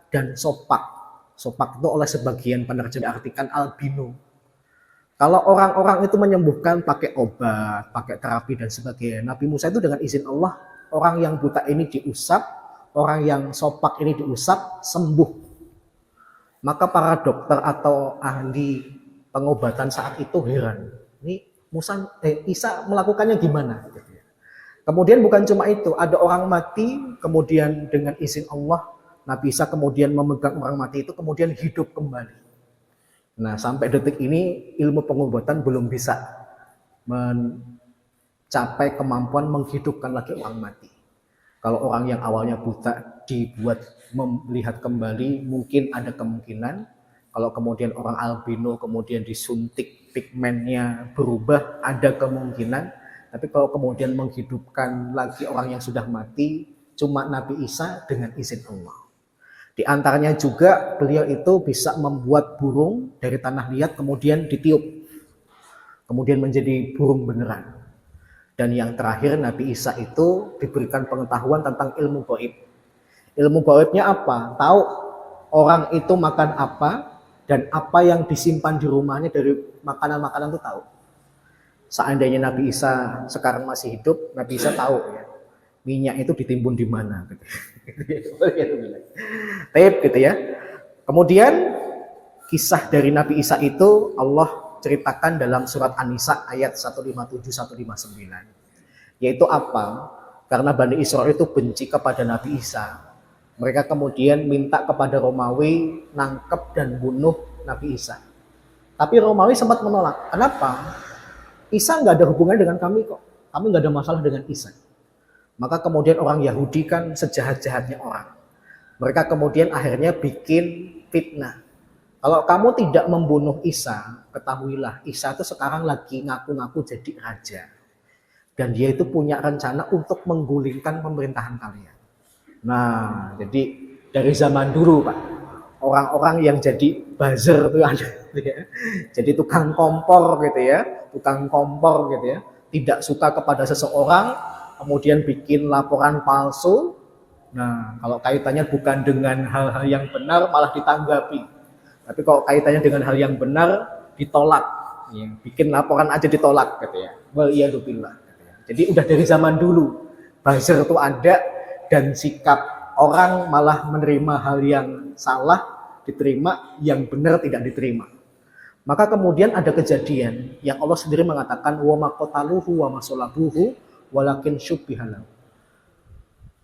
dan sopak. Sopak itu oleh sebagian penerjemah diartikan albino. Kalau orang-orang itu menyembuhkan pakai obat, pakai terapi dan sebagainya. Nabi Musa itu dengan izin Allah, orang yang buta ini diusap, orang yang sopak ini diusap, sembuh. Maka para dokter atau ahli pengobatan saat itu heran. Ini Isa melakukannya gimana? Kemudian bukan cuma itu, ada orang mati, kemudian dengan izin Allah, Nabi Isa kemudian memegang orang mati itu, kemudian hidup kembali. Nah sampai detik ini ilmu pengobatan belum bisa mencapai kemampuan menghidupkan lagi orang mati. Kalau orang yang awalnya buta dibuat melihat kembali, mungkin ada kemungkinan. Kalau kemudian orang albino kemudian disuntik pigmennya berubah, ada kemungkinan. Tapi kalau kemudian menghidupkan lagi orang yang sudah mati, cuma Nabi Isa dengan izin Allah. Di antaranya juga beliau itu bisa membuat burung dari tanah liat kemudian ditiup. Kemudian menjadi burung beneran. Dan yang terakhir Nabi Isa itu diberikan pengetahuan tentang ilmu gaib. Ilmu gaibnya apa? Tahu orang itu makan apa dan apa yang disimpan di rumahnya dari makanan-makanan itu tahu. Seandainya Nabi Isa sekarang masih hidup, Nabi Isa tahu ya, minyak itu ditimbun di mana. Taib gitu ya. Kemudian kisah dari Nabi Isa itu Allah ceritakan dalam surat An-Nisa ayat 157-159. Yaitu apa? Karena Bani Israel itu benci kepada Nabi Isa. Mereka kemudian minta kepada Romawi nangkep dan bunuh Nabi Isa. Tapi Romawi sempat menolak. Kenapa? Isa nggak ada hubungan dengan kami kok. Kami nggak ada masalah dengan Isa. Maka kemudian orang Yahudi kan sejahat-jahatnya orang. Mereka kemudian akhirnya bikin fitnah. Kalau kamu tidak membunuh Isa, ketahuilah Isa itu sekarang lagi ngaku-ngaku jadi raja. Dan dia itu punya rencana untuk menggulingkan pemerintahan kalian. Nah, jadi dari zaman dulu Pak, orang-orang yang jadi buzzer itu ada, ya. Jadi tukang kompor gitu ya, tukang kompor gitu ya, tidak suka kepada seseorang, kemudian bikin laporan palsu. Nah, kalau kaitannya bukan dengan hal-hal yang benar malah ditanggapi. Tapi kalau kaitannya dengan hal yang benar ditolak. Ya, bikin laporan aja ditolak gitu ya. Waliyadzubillah. Gitu ya. Jadi udah dari zaman dulu buzzer itu ada dan sikap orang malah menerima hal yang salah diterima, yang benar tidak diterima. Maka kemudian ada kejadian yang Allah sendiri mengatakan wa maqtaluhu wa masalabuhu walakin syubbihalahu.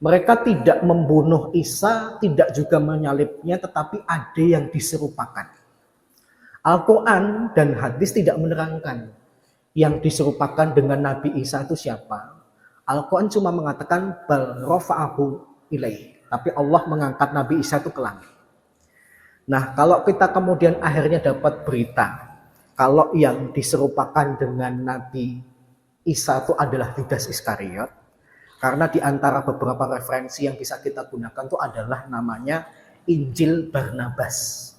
Mereka tidak membunuh Isa, tidak juga menyalibnya, tetapi ada yang diserupakan. Al-Quran dan hadis tidak menerangkan yang diserupakan dengan Nabi Isa itu siapa. Al-Quran cuma mengatakan bal rafa'ahu ilaih. Tapi Allah mengangkat Nabi Isa itu ke langit. Nah, kalau kita kemudian akhirnya dapat berita, kalau yang diserupakan dengan Nabi Isa itu adalah Yudas Iskariot, karena di antara beberapa referensi yang bisa kita gunakan itu adalah namanya Injil Barnabas.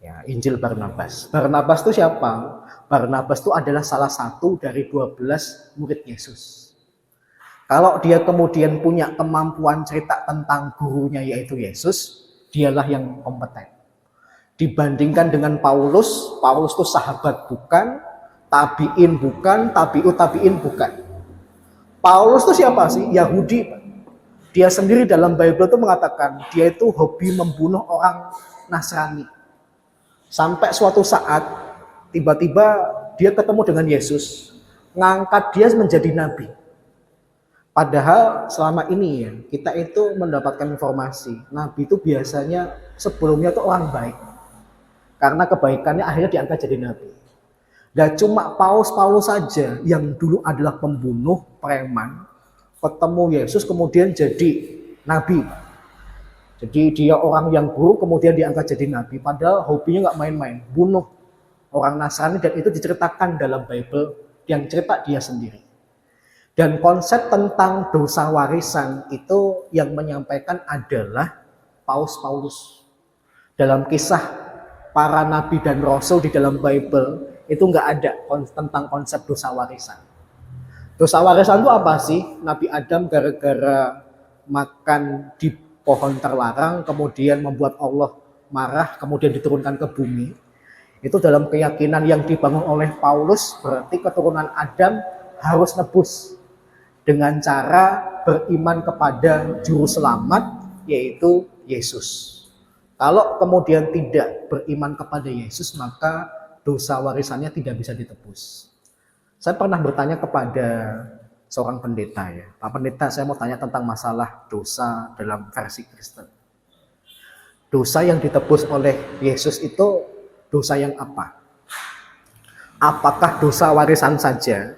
Ya, Injil Barnabas. Barnabas itu siapa? Barnabas itu adalah salah satu dari 12 murid Yesus. Kalau dia kemudian punya kemampuan cerita tentang gurunya yaitu Yesus, dialah yang kompeten. Dibandingkan dengan Paulus, Paulus itu sahabat bukan, tabiin bukan, tabiin bukan. Paulus itu siapa sih? Yahudi. Dia sendiri dalam Bible itu mengatakan dia itu hobi membunuh orang Nasrani. Sampai suatu saat tiba-tiba dia ketemu dengan Yesus, ngangkat dia menjadi nabi. Padahal selama ini ya kita itu mendapatkan informasi nabi itu biasanya sebelumnya itu orang baik. Karena kebaikannya akhirnya diangkat jadi nabi. Dan cuma Paulus saja yang dulu adalah pembunuh, preman, ketemu Yesus kemudian jadi nabi. Jadi dia orang yang buruk kemudian diangkat jadi nabi. Padahal hobinya nggak main-main, bunuh orang Nasrani, dan itu diceritakan dalam Bible yang cerita dia sendiri. Dan konsep tentang dosa warisan itu yang menyampaikan adalah Paulus. Dalam kisah para nabi dan rasul di dalam Bible itu nggak ada tentang konsep dosa warisan. Dosa warisan itu apa sih? Nabi Adam gara-gara makan di pohon terlarang, kemudian membuat Allah marah, kemudian diturunkan ke bumi. Itu dalam keyakinan yang dibangun oleh Paulus, berarti keturunan Adam harus nebus dengan cara beriman kepada juru selamat, yaitu Yesus. Kalau kemudian tidak beriman kepada Yesus, maka dosa warisannya tidak bisa ditebus. Saya pernah bertanya kepada seorang pendeta ya. Pak pendeta, saya mau tanya tentang masalah dosa dalam versi Kristen. Dosa yang ditebus oleh Yesus itu dosa yang apa? Apakah dosa warisan saja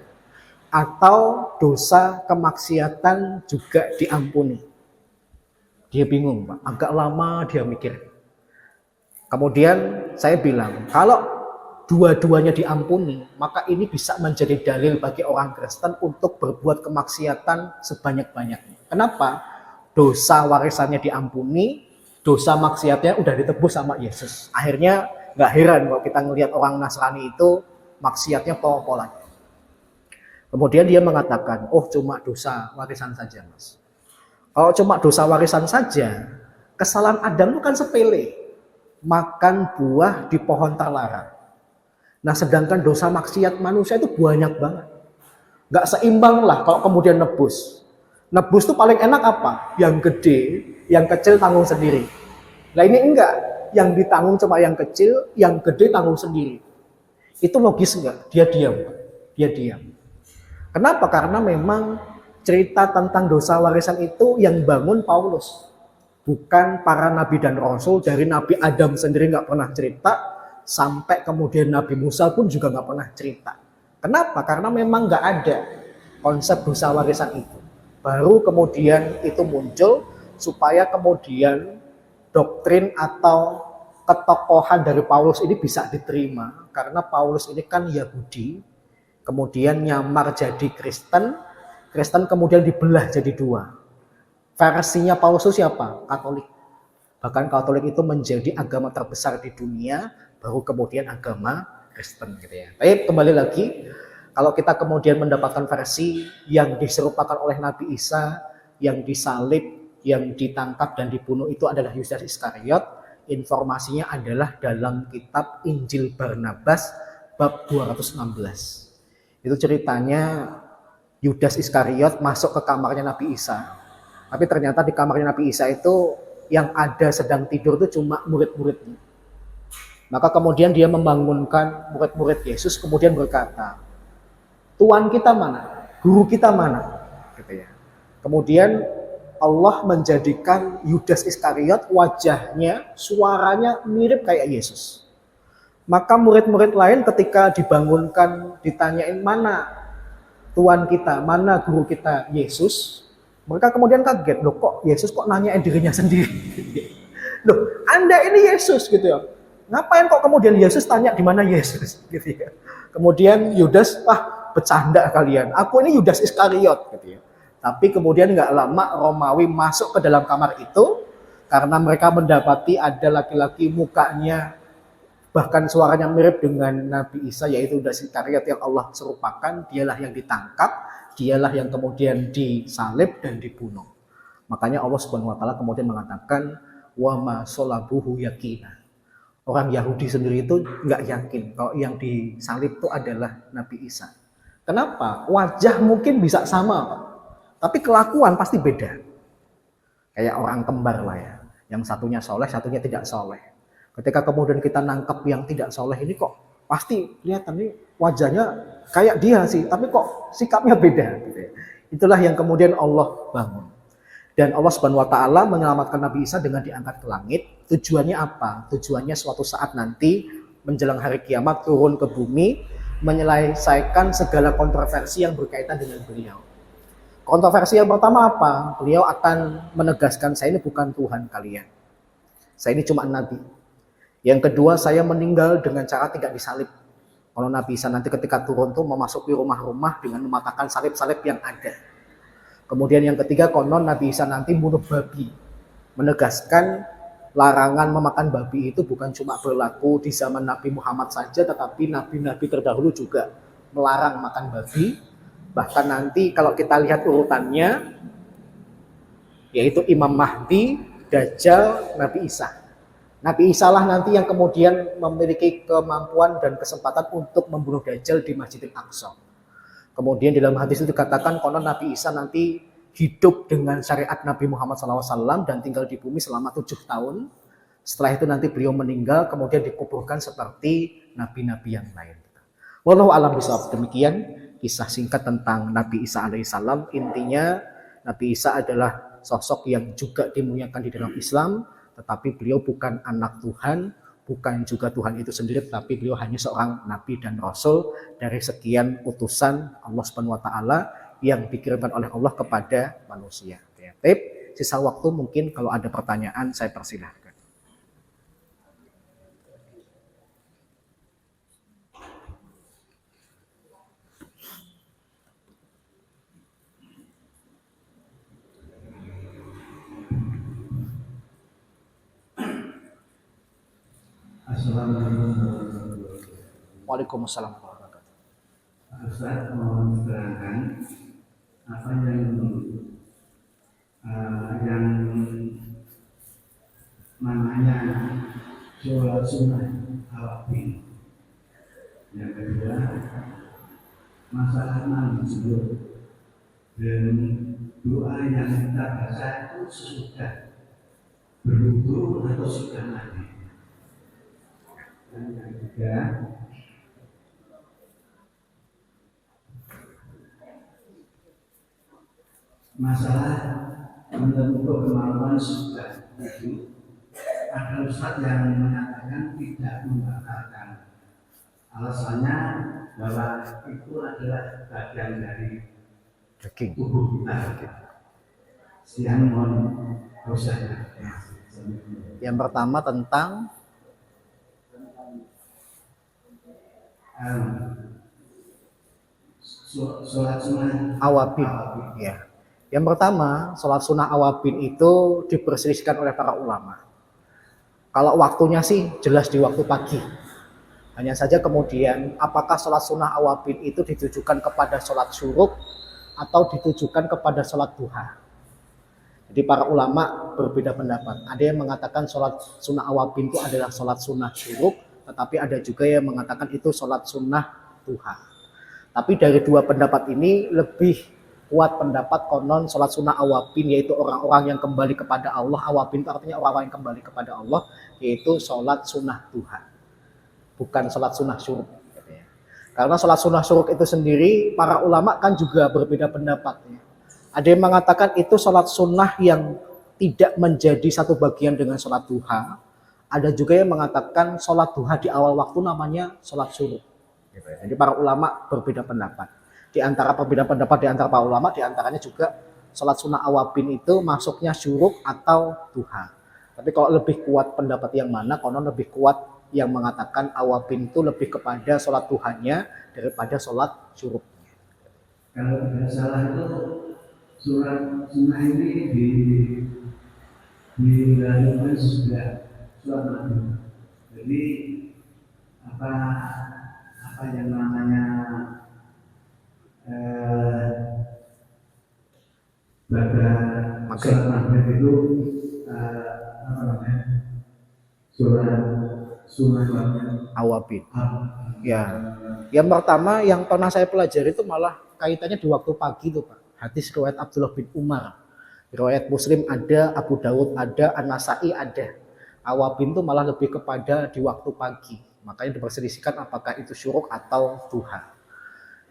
atau dosa kemaksiatan juga diampuni? Dia bingung, Pak. Agak lama dia mikir. Kemudian saya bilang, kalau dua-duanya diampuni, maka ini bisa menjadi dalil bagi orang Kristen untuk berbuat kemaksiatan sebanyak-banyaknya. Kenapa? Dosa warisannya diampuni, dosa maksiatnya udah ditebus sama Yesus. Akhirnya nggak heran kalau kita ngelihat orang Nasrani itu maksiatnya pol-polan. Kemudian dia mengatakan, oh cuma dosa warisan saja mas. Kalau cuma dosa warisan saja, kesalahan Adam itu kan sepele. Makan buah di pohon terlarang. Nah sedangkan dosa maksiat manusia itu banyak banget. Gak seimbang lah kalau kemudian nebus. Nebus itu paling enak apa? Yang gede, yang kecil tanggung sendiri. Nah ini enggak. Yang ditanggung cuma yang kecil, yang gede tanggung sendiri. Itu logis enggak? Dia diam. Dia diam. Kenapa? Karena memang cerita tentang dosa warisan itu yang bangun Paulus. Bukan para nabi dan rasul. Dari Nabi Adam sendiri gak pernah cerita. Sampai kemudian Nabi Musa pun juga nggak pernah cerita. Kenapa? Karena memang nggak ada konsep dosa warisan itu. Baru kemudian itu muncul supaya kemudian doktrin atau ketokohan dari Paulus ini bisa diterima. Karena Paulus ini kan Yahudi, kemudian nyamar jadi Kristen, Kristen kemudian dibelah jadi dua. Versinya Paulus itu siapa? Katolik. Bahkan Katolik itu menjadi agama terbesar di dunia, baru kemudian agama Kristen gitu ya. Baik, kembali lagi, kalau kita kemudian mendapatkan versi yang diserupakan oleh Nabi Isa, yang disalib, yang ditangkap dan dibunuh itu adalah Yudas Iskariot, informasinya adalah dalam kitab Injil Barnabas bab 216. Itu ceritanya Yudas Iskariot masuk ke kamarnya Nabi Isa. Tapi ternyata di kamarnya Nabi Isa itu yang ada sedang tidur itu cuma murid-muridnya. Maka kemudian dia membangunkan murid-murid Yesus, kemudian berkata, Tuhan kita mana? Guru kita mana? Gitu ya. Kemudian Allah menjadikan Yudas Iskariot wajahnya, suaranya mirip kayak Yesus. Maka murid-murid lain ketika dibangunkan, ditanyain mana Tuhan kita, mana guru kita Yesus, mereka kemudian kaget, loh kok Yesus kok nanyain dirinya sendiri? Loh, Anda ini Yesus gitu ya. Ngapain kok kemudian Yesus tanya di mana Yesus gitu ya. Kemudian Yudas, bercanda kalian. Aku ini Yudas Iskariot gitu ya. Tapi kemudian nggak lama Romawi masuk ke dalam kamar itu karena mereka mendapati ada laki-laki mukanya bahkan suaranya mirip dengan Nabi Isa, yaitu Yudas Iskariot yang Allah serupakan. Dialah yang ditangkap, dialah yang kemudian disalib dan dibunuh. Makanya Allah Subhanahu wa taala kemudian mengatakan wa ma sholabuhu yakina. Orang Yahudi sendiri itu nggak yakin kalau yang disalib itu adalah Nabi Isa. Kenapa? Wajah mungkin bisa sama, tapi kelakuan pasti beda. Kayak orang kembar lah ya. Yang satunya soleh, satunya tidak soleh. Ketika kemudian kita nangkep yang tidak soleh ini kok pasti kelihatan nih wajahnya kayak dia sih, tapi kok sikapnya beda. Gitu ya. Itulah yang kemudian Allah bangun. Dan Allah Subhanahu wa taala menyelamatkan Nabi Isa dengan diangkat ke langit. Tujuannya apa? Tujuannya suatu saat nanti menjelang hari kiamat turun ke bumi, menyelesaikan segala kontroversi yang berkaitan dengan beliau. Kontroversi yang pertama apa? Beliau akan menegaskan saya ini bukan Tuhan kalian. Saya ini cuma nabi. Yang kedua, saya meninggal dengan cara tidak disalib. Kalau Nabi Isa nanti ketika turun tuh memasuki rumah-rumah dengan mematahkan salib-salib yang ada. Kemudian yang ketiga, konon Nabi Isa nanti bunuh babi. Menegaskan larangan memakan babi itu bukan cuma berlaku di zaman Nabi Muhammad saja, tetapi nabi-nabi terdahulu juga melarang makan babi. Bahkan nanti kalau kita lihat urutannya, yaitu Imam Mahdi, Dajjal, Nabi Isa. Nabi Isa lah nanti yang kemudian memiliki kemampuan dan kesempatan untuk membunuh Dajjal di Masjidil Aqsa. Kemudian dalam hadis itu dikatakan konon Nabi Isa nanti hidup dengan syariat Nabi Muhammad SAW dan tinggal di bumi selama 7 tahun. Setelah itu nanti beliau meninggal, kemudian dikuburkan seperti nabi-nabi yang lain. Wallahu a'lam bishawab. Demikian kisah singkat tentang Nabi Isa alaihissalam. Intinya Nabi Isa adalah sosok yang juga dimuliakan di dalam Islam, tetapi beliau bukan anak Tuhan, bukan juga Tuhan itu sendiri, tapi beliau hanya seorang nabi dan rasul dari sekian utusan Allah Subhanahu wa taala yang dikirimkan oleh Allah kepada manusia. Baik, sisa waktu mungkin kalau ada pertanyaan saya persilahkan. Assalamualaikum. Waalaikumsalam warahmatullahi wabarakatuh. Ustaz mau menerangkan apa yang namanya sholat sunnah awabin. Yang kedua masalah manzur dan doa yang kita baca itu sesudah berwudu atau sudah mandi. Dan yang ketiga masalah menentukan kemampuan sudah itu ada ustaz yang menyatakan tidak membatalkan. Alasannya bahwa itu adalah bagian dari Daging. tubuh kita. siang mohon dosanya. Yang pertama tentang sholat sunnah awabin. Ya. Yang pertama, sholat sunnah awabin itu diperselisihkan oleh para ulama. Kalau waktunya sih jelas di waktu pagi. Hanya saja kemudian apakah sholat sunnah awabin itu ditujukan kepada sholat syuruk atau ditujukan kepada sholat duha. Jadi para ulama berbeda pendapat. Ada yang mengatakan sholat sunnah awabin itu adalah sholat sunnah syuruk, tetapi ada juga yang mengatakan itu sholat sunnah duha. Tapi dari dua pendapat ini lebih kuat pendapat konon sholat sunnah awabin, yaitu orang-orang yang kembali kepada Allah. Awabin itu artinya orang-orang yang kembali kepada Allah, yaitu sholat sunnah duha, bukan sholat sunnah syuruk. Karena sholat sunnah syuruk itu sendiri para ulama kan juga berbeda pendapat. Ada yang mengatakan itu sholat sunnah yang tidak menjadi satu bagian dengan sholat duha. Ada juga yang mengatakan sholat duha di awal waktu namanya sholat syuruk. Jadi para ulama berbeda pendapat. Di antara perbedaan pendapat di antara para ulama, di antaranya juga sholat sunnah awabin itu masuknya syuruk atau duha. Tapi kalau lebih kuat pendapat yang mana, konon lebih kuat yang mengatakan awabin itu lebih kepada sholat duhanya daripada sholat syuruknya. Kalau tidak salah itu surat sunnah ini dilakukan sudah surat Nabi. Jadi apa yang namanya pada surat Nabi itu apa namanya surat sunnah awabin. Ya, yang pertama yang pernah saya pelajari itu malah kaitannya di waktu pagi tuh Pak. Hadis riwayat Abdullah bin Umar, riwayat Muslim ada, Abu Dawud ada, An-Nasai ada. Awabin itu malah lebih kepada di waktu pagi. Makanya diperselisihkan apakah itu syuruk atau duha.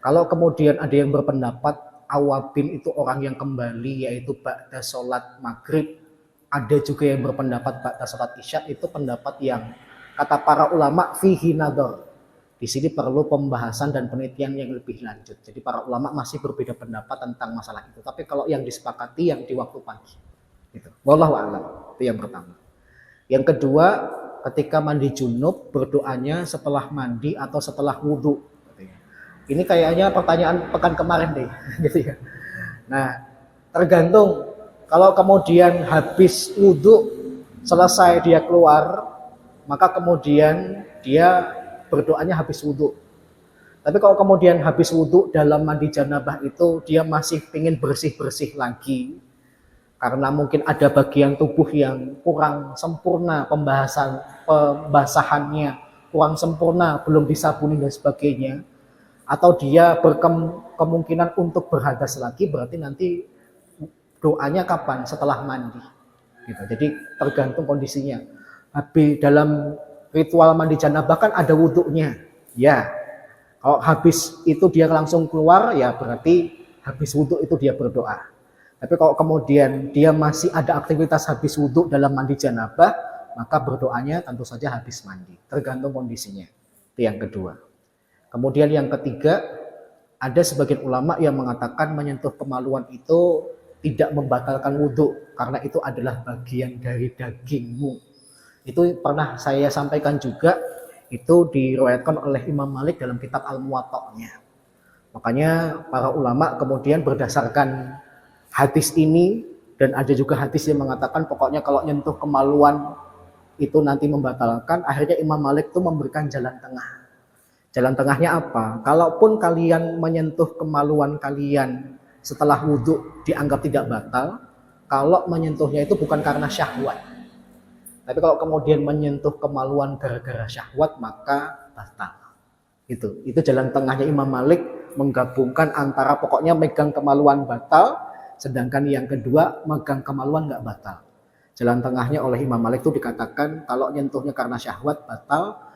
Kalau kemudian ada yang berpendapat awabin itu orang yang kembali, yaitu ba'da sholat maghrib. Ada juga yang berpendapat ba'da sholat isya, itu pendapat yang kata para ulama fihi nadhar. Di sini perlu pembahasan dan penelitian yang lebih lanjut. Jadi para ulama masih berbeda pendapat tentang masalah itu. Tapi kalau yang disepakati yang di waktu pagi. Gitu. Wallahu a'lam. Itu yang pertama. Yang kedua, ketika mandi junub berdoanya setelah mandi atau setelah wudhu. Ini kayaknya pertanyaan pekan kemarin deh. Gitu ya. Nah, tergantung. Kalau kemudian habis wudhu, selesai dia keluar, maka kemudian dia berdoanya habis wudhu. Tapi kalau kemudian habis wudhu dalam mandi janabah itu dia masih ingin bersih-bersih lagi, karena mungkin ada bagian tubuh yang kurang sempurna pembasahannya, kurang sempurna, belum disabuni dan sebagainya, atau dia berkemungkinan untuk berhadas lagi, berarti nanti doanya kapan? Setelah mandi. Gitu. Jadi tergantung kondisinya. Habis dalam ritual mandi janabah kan ada wudhunya, ya. Kalau habis itu dia langsung keluar, ya berarti habis wudhu itu dia berdoa. Tapi kalau kemudian dia masih ada aktivitas habis wudhu dalam mandi janabah, maka berdoanya tentu saja habis mandi. Tergantung kondisinya. Itu yang kedua. Kemudian yang ketiga, ada sebagian ulama yang mengatakan menyentuh kemaluan itu tidak membatalkan wudhu, karena itu adalah bagian dari dagingmu. Itu pernah saya sampaikan juga, itu diriwayatkan oleh Imam Malik dalam kitab Al-Muwatta'nya. Makanya para ulama kemudian berdasarkan hadis ini, dan ada juga hadis yang mengatakan pokoknya kalau nyentuh kemaluan itu nanti membatalkan, akhirnya Imam Malik itu memberikan jalan tengah. Jalan tengahnya apa? Kalaupun kalian menyentuh kemaluan kalian setelah wudhu dianggap tidak batal, kalau menyentuhnya itu bukan karena syahwat. Tapi kalau kemudian menyentuh kemaluan gara-gara syahwat, maka batal. Itu jalan tengahnya Imam Malik, menggabungkan antara pokoknya megang kemaluan batal, sedangkan yang kedua megang kemaluan nggak batal. Jalan tengahnya oleh Imam Malik itu dikatakan kalau nyentuhnya karena syahwat batal,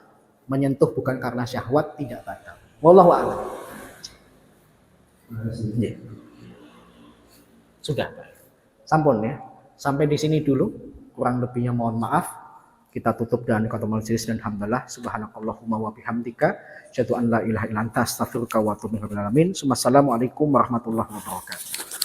menyentuh bukan karena syahwat tidak batal. Wallahu a'lam. Ya. Sudah, sampun ya. Sampai di sini dulu. Kurang lebihnya mohon maaf. Kita tutup dengan kalimat majelis dan hamdalah. Subhanakallahumma wa bihamdika asyhadu an la ilaha illa anta astaghfiruka wa atubu ilaik. Assalamualaikum warahmatullahi wabarakatuh.